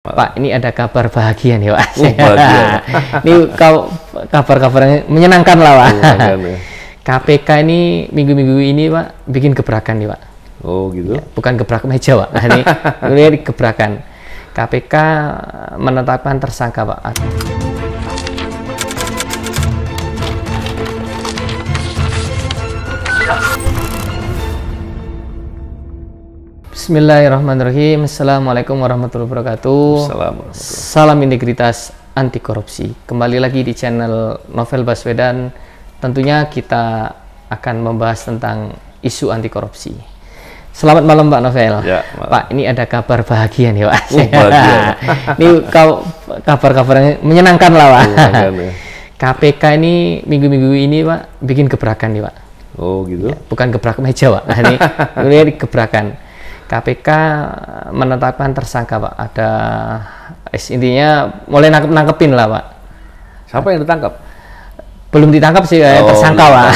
Pak, ini ada kabar bahagia nih, Pak. Bahagia. Ini kabar-kabar menyenangkan lah, Pak. Ya. KPK ini minggu-minggu ini, Pak, bikin gebrakan nih, Pak. Oh gitu. Ya, bukan gebrak meja, Pak. Ini gebrakan. KPK menetapkan tersangka, Pak. Bismillahirrahmanirrahim. Assalamualaikum warahmatullahi wabarakatuh. Salam integritas anti korupsi. Kembali lagi di channel Novel Baswedan. Tentunya kita akan membahas tentang isu anti korupsi. Selamat malam, Pak Novel. Ya, Pak, ini ada kabar bahagia nih, Pak. Bahagia. Ini kabar-kabar menyenangkan lah, Pak. Ya. KPK ini minggu-minggu ini, Pak, bikin gebrakan nih, Pak. Oh gitu. Ya, bukan gebrak meja, Pak. Ini gebrakan. KPK menetapkan tersangka, Pak. Ada intinya mulai nangkepin lah, Pak. Siapa yang ditangkap? Belum ditangkap sih, tersangka, Pak.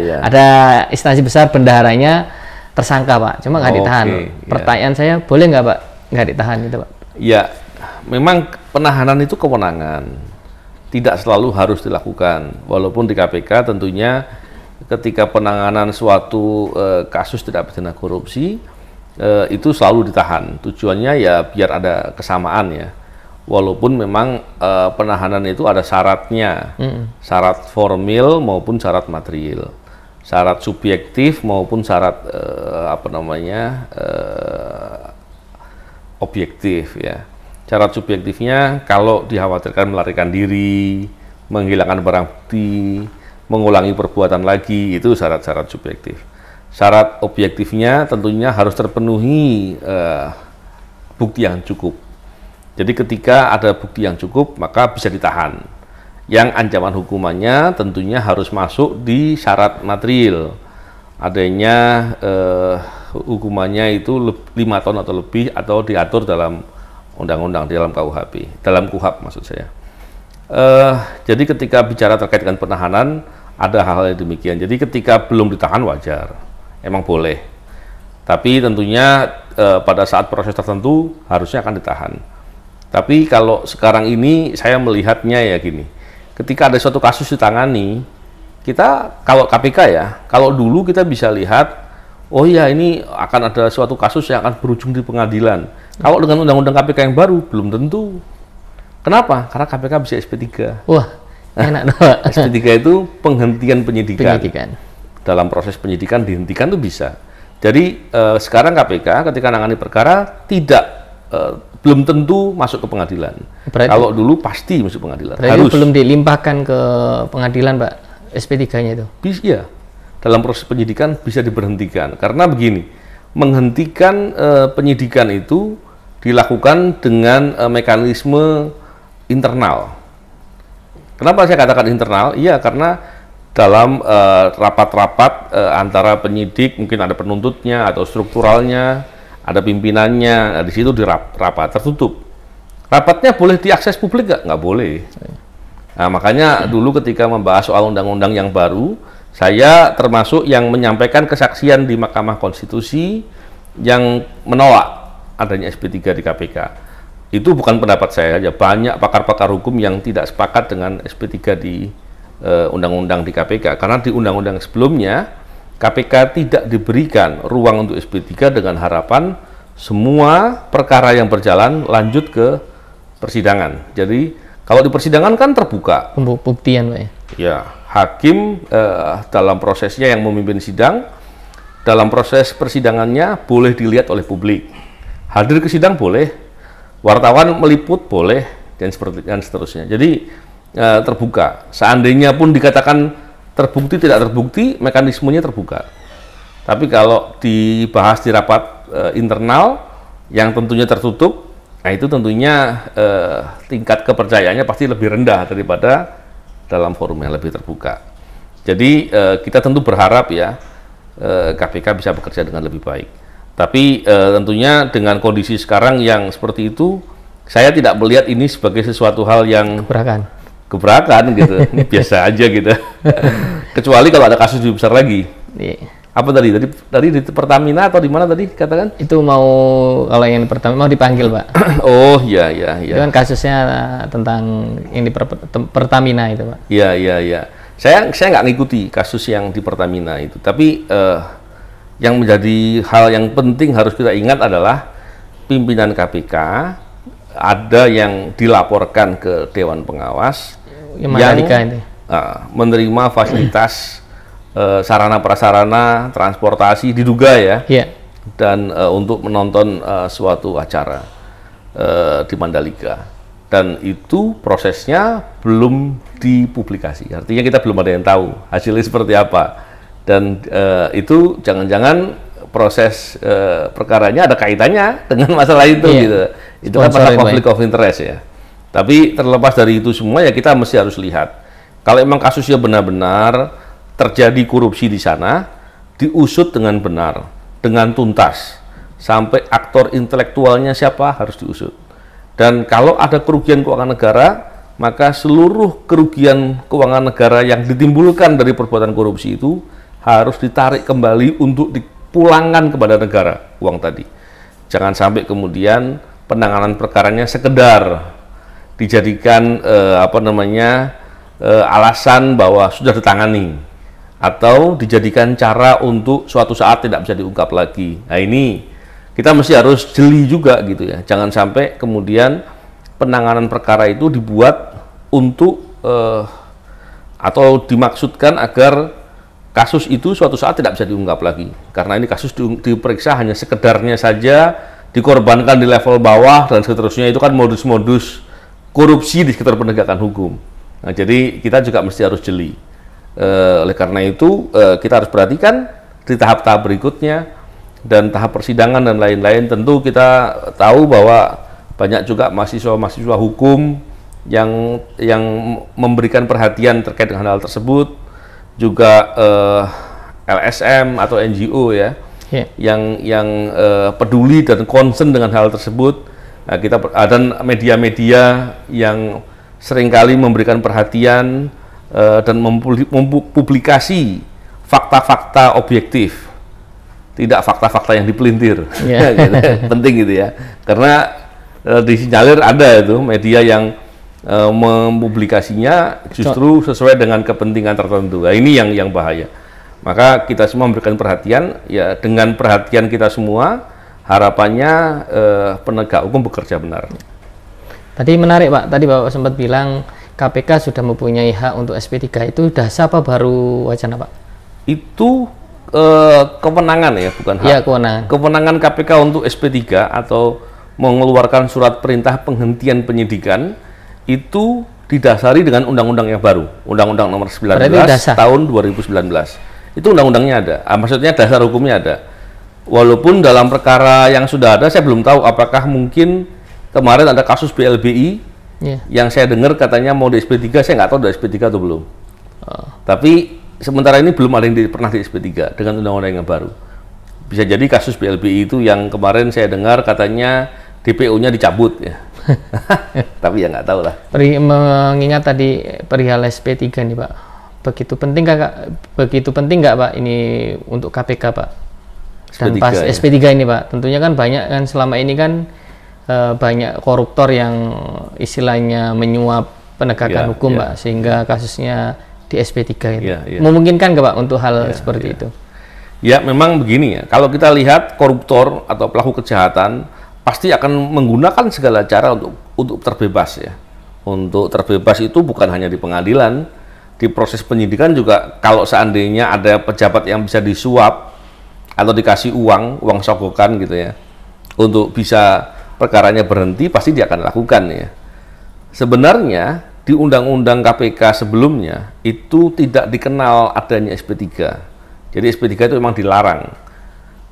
Ya. Ada instansi besar bendaharanya tersangka, Pak. Cuma nggak ditahan. Pertanyaan saya, boleh nggak, Pak, nggak ditahan itu, Pak? Ya, memang penahanan itu kewenangan. Tidak selalu harus dilakukan. Walaupun di KPK tentunya ketika penanganan suatu kasus tidak pidana korupsi, itu selalu ditahan. Tujuannya ya biar ada kesamaan ya. Walaupun memang penahanan itu ada syaratnya, syarat formil maupun syarat material, syarat subjektif maupun syarat objektif ya. Syarat subjektifnya kalau dikhawatirkan melarikan diri, menghilangkan barang bukti, mengulangi perbuatan lagi, itu syarat-syarat subjektif. Syarat objektifnya tentunya harus terpenuhi bukti yang cukup. Jadi ketika ada bukti yang cukup, maka bisa ditahan. Yang ancaman hukumannya tentunya harus masuk di syarat material. Adanya hukumannya itu 5 tahun atau lebih atau diatur dalam undang-undang, dalam KUHP, dalam KUHAP maksud saya. Jadi ketika bicara terkait dengan penahanan, ada hal-hal yang demikian. Jadi ketika belum ditahan wajar. Emang boleh, tapi tentunya pada saat proses tertentu harusnya akan ditahan. Tapi kalau sekarang ini saya melihatnya ya gini, ketika ada suatu kasus ditangani, kita kalau KPK ya, kalau dulu kita bisa lihat, oh ya ini akan ada suatu kasus yang akan berujung di pengadilan. Kalau dengan undang-undang KPK yang baru, belum tentu. Kenapa? Karena KPK bisa SP3. Wah, enak dong. SP3 itu penghentian penyidikan. Dalam proses penyidikan dihentikan itu bisa. Jadi sekarang KPK ketika nangani perkara belum tentu masuk ke pengadilan. Berarti, kalau dulu pasti masuk pengadilan. Harus. Belum dilimpahkan ke pengadilan, Pak, SP3-nya itu? Bisa. Dalam proses penyidikan bisa diberhentikan. Karena begini, menghentikan penyidikan itu dilakukan dengan mekanisme internal. Kenapa saya katakan internal? Iya, karena dalam rapat-rapat antara penyidik, mungkin ada penuntutnya atau strukturalnya, ada pimpinannya, di situ di rapat tertutup. Rapatnya boleh diakses publik nggak? Nggak boleh. Nah, makanya dulu ketika membahas soal undang-undang yang baru, saya termasuk yang menyampaikan kesaksian di Mahkamah Konstitusi yang menolak adanya SP3 di KPK. Itu bukan pendapat saya saja, banyak pakar-pakar hukum yang tidak sepakat dengan SP3 di undang-undang di KPK, karena di undang-undang sebelumnya KPK tidak diberikan ruang untuk SP3 dengan harapan semua perkara yang berjalan lanjut ke persidangan. Jadi kalau di persidangan kan terbuka pembuktian, Pak. Ya, hakim dalam prosesnya yang memimpin sidang, dalam proses persidangannya boleh dilihat oleh publik, hadir ke sidang boleh, wartawan meliput boleh, dan seterusnya. Jadi terbuka. Seandainya pun dikatakan terbukti tidak terbukti, mekanismenya terbuka. Tapi kalau dibahas di rapat internal yang tentunya tertutup, nah itu tentunya tingkat kepercayaannya pasti lebih rendah daripada dalam forum yang lebih terbuka. Jadi kita tentu berharap ya KPK bisa bekerja dengan lebih baik. Tapi tentunya dengan kondisi sekarang yang seperti itu, saya tidak melihat ini sebagai sesuatu hal yang gebrakan gitu. Ini biasa aja gitu. Kecuali kalau ada kasus lebih besar lagi. Apa tadi? Tadi di Pertamina atau di mana tadi katakan? Itu mau kalau yang Pertamina mau dipanggil, Pak. Oh, iya. Itu kan kasusnya tentang yang di Pertamina itu, Pak. Iya. Saya nggak ngikuti kasus yang di Pertamina itu. Tapi yang menjadi hal yang penting harus kita ingat adalah pimpinan KPK ada yang dilaporkan ke Dewan Pengawas yang menerima fasilitas sarana prasarana transportasi diduga ya, dan untuk menonton suatu acara di Mandalika, dan itu prosesnya belum dipublikasi, artinya kita belum ada yang tahu hasilnya seperti apa, dan itu jangan-jangan proses perkaranya ada kaitannya dengan masalah itu gitu, itu kan masalah konflik of interest ya. Tapi terlepas dari itu semua ya kita mesti harus lihat kalau emang kasusnya benar-benar terjadi korupsi di sana, diusut dengan benar, dengan tuntas, sampai aktor intelektualnya siapa harus diusut. Dan kalau ada kerugian keuangan negara, maka seluruh kerugian keuangan negara yang ditimbulkan dari perbuatan korupsi itu harus ditarik kembali untuk dipulangkan kepada negara uang tadi. Jangan sampai kemudian penanganan perkaranya sekedar dijadikan alasan bahwa sudah ditangani, atau dijadikan cara untuk suatu saat tidak bisa diungkap lagi. Nah ini kita mesti harus jeli juga gitu ya. Jangan sampai kemudian penanganan perkara itu dibuat untuk atau dimaksudkan agar kasus itu suatu saat tidak bisa diungkap lagi. Karena ini kasus diperiksa hanya sekedarnya saja, dikorbankan di level bawah dan seterusnya, itu kan modus-modus korupsi di sekitar penegakan hukum. Nah jadi kita juga mesti harus jeli. Oleh karena itu kita harus perhatikan di tahap-tahap berikutnya dan tahap persidangan dan lain-lain. Tentu kita tahu bahwa banyak juga mahasiswa hukum yang memberikan perhatian terkait dengan hal tersebut, juga LSM atau NGO ya, yang peduli dan concern dengan hal tersebut. Nah, dan media-media yang seringkali memberikan perhatian dan mempublikasi fakta-fakta objektif, tidak fakta-fakta yang dipelintir. Gitu. Penting gitu ya, karena disinyalir ada itu media yang mempublikasinya justru sesuai dengan kepentingan tertentu. Nah, ini yang bahaya. Maka kita semua memberikan perhatian, ya dengan perhatian kita semua harapannya penegak hukum bekerja benar. Tadi menarik Pak, tadi Bapak sempat bilang KPK sudah mempunyai hak untuk SP3, itu sudah apa baru wacana Pak? Itu kewenangan ya, bukan hak. Ya, kewenangan. Kewenangan KPK untuk SP3 atau mengeluarkan surat perintah penghentian penyidikan itu didasari dengan undang-undang yang baru, Undang-Undang Nomor 19 tahun 2019. Itu undang-undangnya ada, maksudnya dasar hukumnya ada. Walaupun dalam perkara yang sudah ada, saya belum tahu apakah mungkin kemarin ada kasus BLBI yang saya dengar katanya mau di SP3, saya nggak tahu di SP3 atau belum. Tapi sementara ini belum ada yang pernah di SP3 dengan undang-undang yang baru. Bisa jadi kasus BLBI itu yang kemarin saya dengar katanya DPO-nya dicabut ya. Tapi ya nggak tahu lah. Mengingat tadi perihal SP3 nih Pak, begitu penting nggak Pak ini untuk KPK Pak? Dan SP3, pas ya. SP3 ini Pak, tentunya kan banyak kan selama ini kan banyak koruptor yang istilahnya menyuap penegakan hukum Pak, sehingga kasusnya di SP3 itu. Memungkinkan nggak Pak untuk hal seperti itu? Ya memang begini ya, kalau kita lihat koruptor atau pelaku kejahatan pasti akan menggunakan segala cara untuk terbebas ya. Untuk terbebas itu bukan hanya di pengadilan, di proses penyidikan juga. Kalau seandainya ada pejabat yang bisa disuap atau dikasih uang sogokan gitu ya, untuk bisa perkaranya berhenti, pasti dia akan lakukan ya. Sebenarnya di Undang-Undang KPK sebelumnya itu tidak dikenal adanya SP3. Jadi SP3 itu memang dilarang.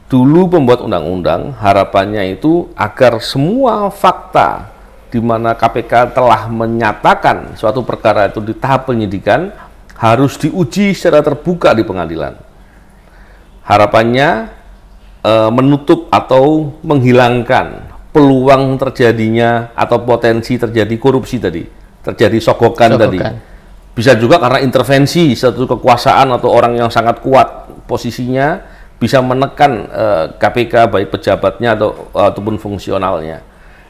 Dulu pembuat undang-undang harapannya itu agar semua fakta di mana KPK telah menyatakan suatu perkara itu di tahap penyidikan harus diuji secara terbuka di pengadilan. Harapannya menutup atau menghilangkan peluang terjadinya atau potensi terjadi korupsi tadi, terjadi sogokan tadi. Bisa juga karena intervensi satu kekuasaan atau orang yang sangat kuat posisinya bisa menekan KPK baik pejabatnya ataupun fungsionalnya.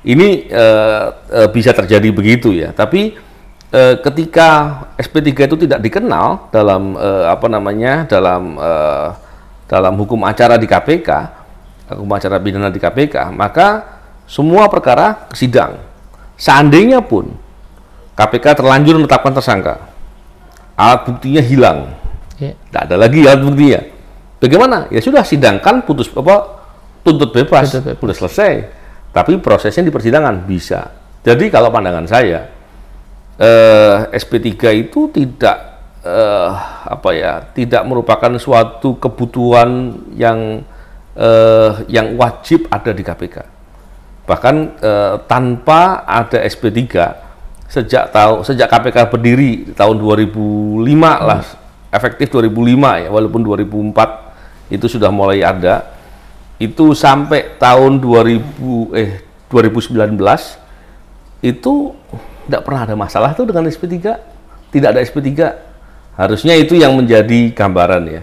Ini bisa terjadi begitu ya. Tapi ketika SP3 itu tidak dikenal dalam dalam hukum acara di KPK, hukum acara pidana di KPK, maka semua perkara ke sidang. Seandainya pun KPK terlanjur menetapkan tersangka, alat buktinya hilang, tidak ada lagi alat buktinya. Bagaimana? Ya sudah, sidangkan, tuntut bebas, sudah selesai. Tapi prosesnya di persidangan bisa. Jadi kalau pandangan saya, SP3 itu tidak merupakan suatu kebutuhan yang wajib ada di KPK. Bahkan tanpa ada SP3, sejak KPK berdiri tahun 2005 lah, efektif 2005 ya, walaupun 2004 itu sudah mulai ada, itu sampai tahun 2019 itu tidak pernah ada masalah tuh dengan SP3, tidak ada SP3. Harusnya itu yang menjadi gambaran ya.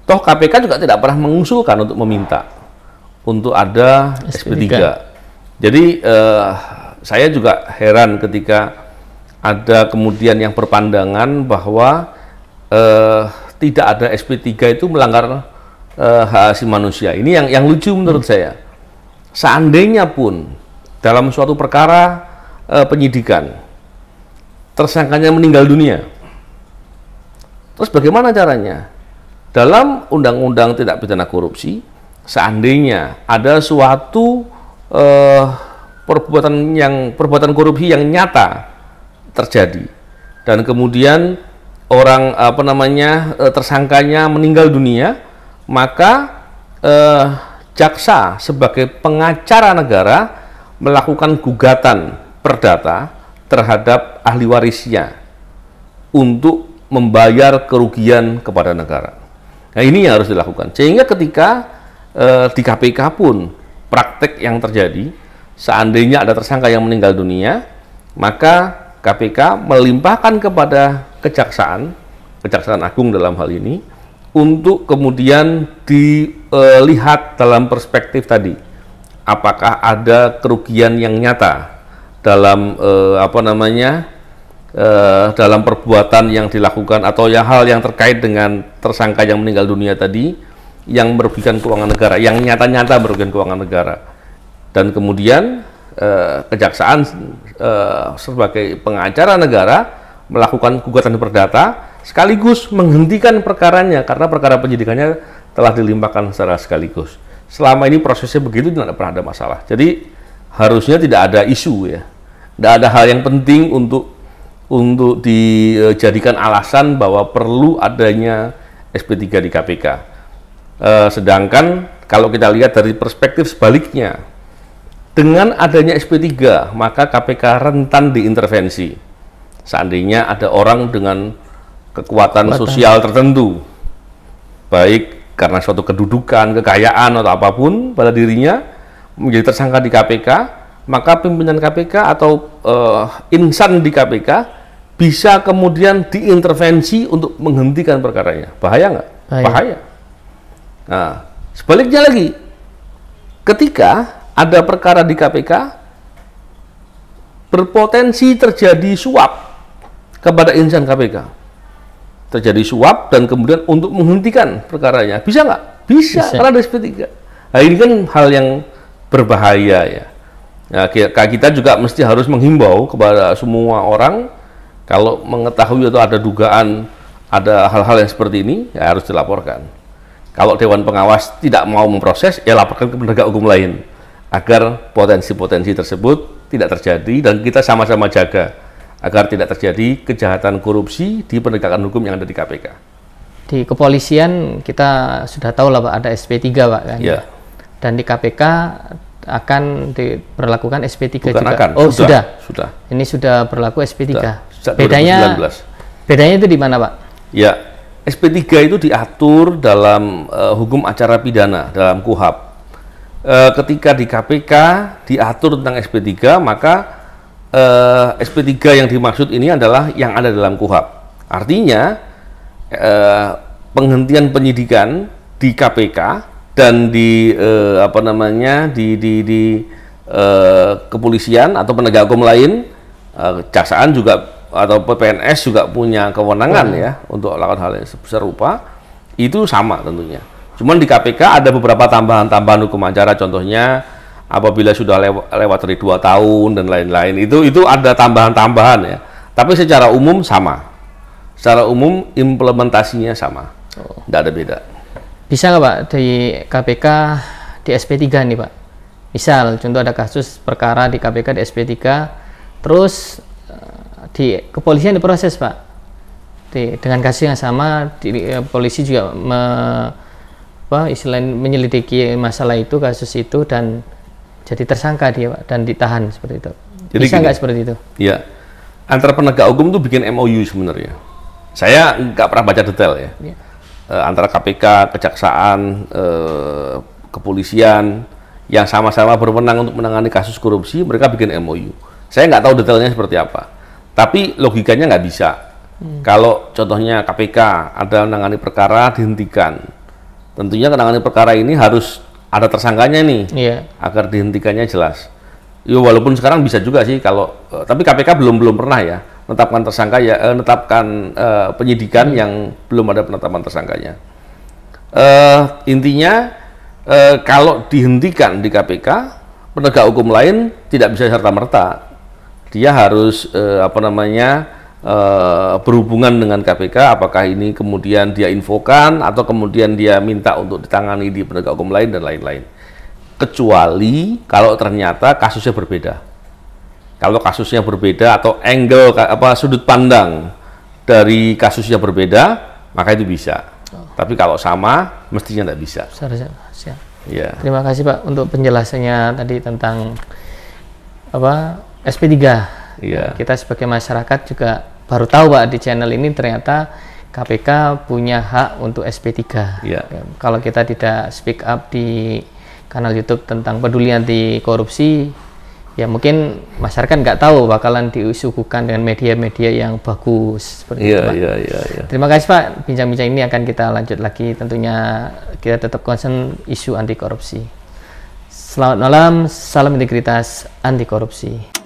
Toh KPK juga tidak pernah mengusulkan untuk meminta untuk ada SP3. Jadi saya juga heran ketika ada kemudian yang berpandangan bahwa tidak ada SP3 itu melanggar hak asasi manusia. Ini yang lucu menurut saya. Seandainya pun dalam suatu perkara penyidikan tersangkanya meninggal dunia, terus bagaimana caranya? Dalam undang-undang tindak pidana korupsi, seandainya ada suatu perbuatan korupsi yang nyata terjadi dan kemudian orang tersangkanya meninggal dunia, maka jaksa sebagai pengacara negara melakukan gugatan perdata terhadap ahli warisnya untuk membayar kerugian kepada negara. Nah, ini yang harus dilakukan. Sehingga ketika di KPK pun praktek yang terjadi, seandainya ada tersangka yang meninggal dunia, maka KPK melimpahkan kepada Kejaksaan Agung dalam hal ini, untuk kemudian dilihat dalam perspektif tadi, apakah ada kerugian yang nyata dalam dalam perbuatan yang dilakukan atau hal yang terkait dengan tersangka yang meninggal dunia tadi yang merugikan keuangan negara, yang nyata-nyata merugikan keuangan negara. Dan kemudian Kejaksaan sebagai pengacara negara melakukan gugatan perdata sekaligus menghentikan perkaranya karena perkara penyidikannya telah dilimpahkan secara sekaligus. Selama ini prosesnya begitu, tidak pernah ada masalah. Jadi harusnya tidak ada isu ya, tidak ada hal yang penting untuk dijadikan alasan bahwa perlu adanya SP3 di KPK. Sedangkan kalau kita lihat dari perspektif sebaliknya, dengan adanya SP3 maka KPK rentan diintervensi. Seandainya ada orang dengan kekuatan sosial tertentu, baik karena suatu kedudukan, kekayaan atau apapun pada dirinya, menjadi tersangka di KPK, maka pimpinan KPK atau insan di KPK bisa kemudian diintervensi untuk menghentikan perkaranya. Bahaya nggak? Bahaya. Nah, sebaliknya lagi, ketika ada perkara di KPK berpotensi terjadi suap kepada insan KPK, terjadi suap dan kemudian untuk menghentikan perkaranya, bisa nggak? Bisa, karena ada SP3. Nah, ini kan hal yang berbahaya ya. Nah, kita juga mesti harus menghimbau kepada semua orang, kalau mengetahui atau ada dugaan ada hal-hal yang seperti ini, ya harus dilaporkan. Kalau Dewan Pengawas tidak mau memproses, ya laporkan ke penegak hukum lain, agar potensi-potensi tersebut tidak terjadi dan kita sama-sama jaga agar tidak terjadi kejahatan korupsi di penegakan hukum yang ada di KPK. Di kepolisian kita sudah tahu lah Pak, ada SP3 Pak kan. Ya. Dan di KPK akan diberlakukan SP3 Bukan juga. Akan. Oh, sudah. Ini sudah berlaku SP3. Bedanya itu di mana Pak? Ya, SP3 itu diatur dalam hukum acara pidana, dalam KUHAP. Ketika di KPK diatur tentang SP3, maka SP3 yang dimaksud ini adalah yang ada dalam KUHAP. Artinya penghentian penyidikan di KPK dan di apa namanya di kepolisian atau penegak hukum lain, kejaksaan juga atau PNS juga punya kewenangan ya untuk melakukan hal yang serupa, itu sama tentunya. Cuman di KPK ada beberapa tambahan hukum acara, contohnya apabila sudah lewat dari 2 tahun dan lain-lain, itu ada tambahan-tambahan ya. Tapi secara umum sama. Secara umum implementasinya sama. Nggak ada beda. Bisa nggak Pak di KPK di SP3 nih Pak? Misal contoh ada kasus perkara di KPK di SP3, terus di kepolisian diproses Pak. Dengan kasus yang sama, polisi juga istilahnya menyelidiki masalah itu, kasus itu, dan jadi tersangka dia Pak, dan ditahan seperti itu. Jadi bisa nggak seperti itu? Iya, antara penegak hukum tuh bikin MOU sebenarnya. Saya nggak pernah baca detail ya. Antara KPK, kejaksaan, kepolisian yang sama-sama berwenang untuk menangani kasus korupsi, mereka bikin MOU. Saya nggak tahu detailnya seperti apa, tapi logikanya nggak bisa. Kalau contohnya KPK ada menangani perkara dihentikan, tentunya menangani perkara ini harus ada tersangkanya nih, agar dihentikannya jelas. Ya walaupun sekarang bisa juga sih kalau, tapi KPK belum pernah ya menetapkan tersangka ya, menetapkan penyidikan yang belum ada penetapan tersangkanya. Intinya kalau dihentikan di KPK, penegak hukum lain tidak bisa serta-merta. Dia harus berhubungan dengan KPK, apakah ini kemudian dia infokan atau kemudian dia minta untuk ditangani di penegak hukum lain dan lain-lain. Kecuali kalau ternyata kasusnya berbeda. Kalau kasusnya berbeda atau angle sudut pandang dari kasusnya berbeda, maka itu bisa. Tapi kalau sama, mestinya tidak bisa. Siap. Ya. Terima kasih Pak untuk penjelasannya tadi tentang SP3. Ya. Kita sebagai masyarakat juga baru tahu Pak di channel ini ternyata KPK punya hak untuk SP3. Ya. Kalau kita tidak speak up di kanal YouTube tentang peduli anti korupsi, ya mungkin masyarakat nggak tahu bakalan disuguhkan dengan media-media yang bagus seperti itu Pak. Iya. Terima kasih Pak. Bincang-bincang ini akan kita lanjut lagi. Tentunya kita tetap concern isu anti korupsi. Selamat malam, salam integritas anti korupsi.